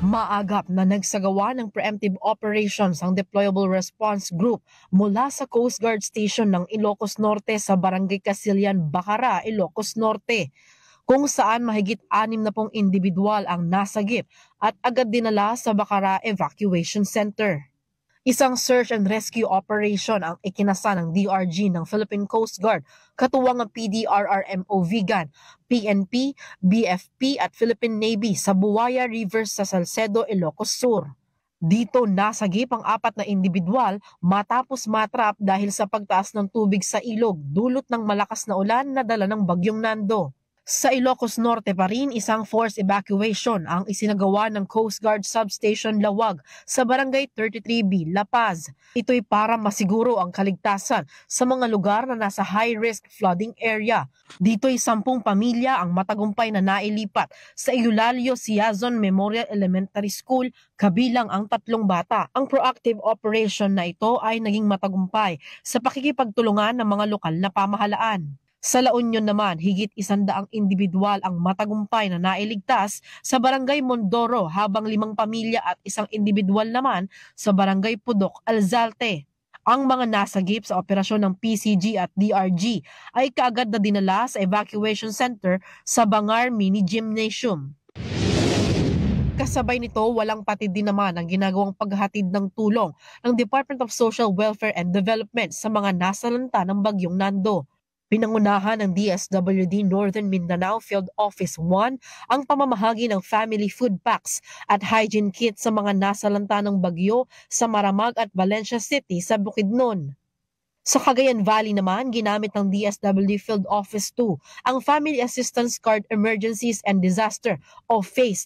Maagap na nagsagawa ng preemptive operations ang Deployable Response Group mula sa Coast Guard Station ng Ilocos Norte sa Barangay Casilian, Bacara, Ilocos Norte, kung saan mahigit 60 individual ang nasagip at agad dinala sa Bacara Evacuation Center. Isang search and rescue operation ang ikinasa ng DRG ng Philippine Coast Guard, katuwang ang PDRRMO Vigan, PNP, BFP at Philippine Navy sa Buaya River sa Salcedo, Ilocos Sur. Dito nasagip ang 4 na individual matapos matrap dahil sa pagtaas ng tubig sa ilog dulot ng malakas na ulan na dala ng bagyong Nando. Sa Ilocos Norte pa rin, isang forced evacuation ang isinagawa ng Coast Guard Substation Lawag sa Barangay 33B, La Paz. Ito'y para masiguro ang kaligtasan sa mga lugar na nasa high-risk flooding area. Dito'y 10 pamilya ang matagumpay na nailipat sa Eulalio Siazon Memorial Elementary School, kabilang ang 3 bata. Ang proactive operation na ito ay naging matagumpay sa pakikipagtulungan ng mga lokal na pamahalaan. Sa La Union naman, higit 100 individual ang matagumpay na nailigtas sa Barangay Mondoro, habang 5 pamilya at 1 individual naman sa Barangay Pudok, Alzate. Ang mga nasagip sa operasyon ng PCG at DRG ay kaagad na dinala sa evacuation center sa Bangar Mini Gymnasium. Kasabay nito, walang patid din naman ang ginagawang paghatid ng tulong ng Department of Social Welfare and Development sa mga nasalanta ng bagyong Nando. Pinangunahan ng DSWD Northern Mindanao Field Office 1 ang pamamahagi ng family food packs at hygiene kits sa mga nasalanta ng bagyo sa Maramag at Valencia City sa Bukidnon. Sa Cagayan Valley naman, ginamit ng DSWD Field Office 2 ang Family Assistance Card Emergencies and Disaster o FACE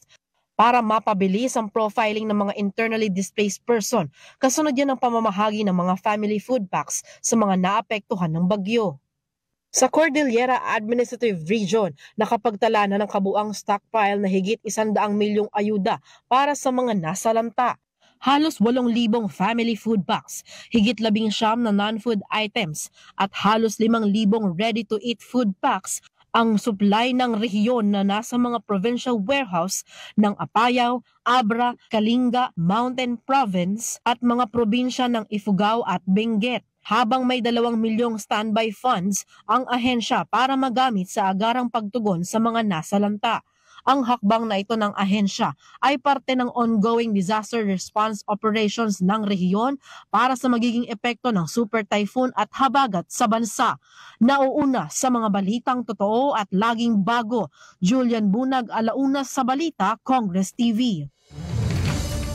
para mapabilis ang profiling ng mga internally displaced person, kasunod yan ang pamamahagi ng mga family food packs sa mga naapektuhan ng bagyo. Sa Cordillera Administrative Region, nakapagtala na ng kabuang stockpile na higit 100 milyong ayuda para sa mga nasalanta. Halos 8,000 family food packs, higit 19 na non-food items at halos 5,000 ready-to-eat food packs ang supply ng rehiyon na nasa mga provincial warehouse ng Apayao, Abra, Kalinga, Mountain Province at mga probinsya ng Ifugao at Benguet. Habang may 2 milyong standby funds ang ahensya para magamit sa agarang pagtugon sa mga nasalanta. Ang hakbang na ito ng ahensya ay parte ng ongoing disaster response operations ng rehiyon para sa magiging epekto ng super typhoon at habagat sa bansa. Nauuna sa mga balitang totoo at laging bago, Julian Bunag, Alauna sa Balita, Congress TV.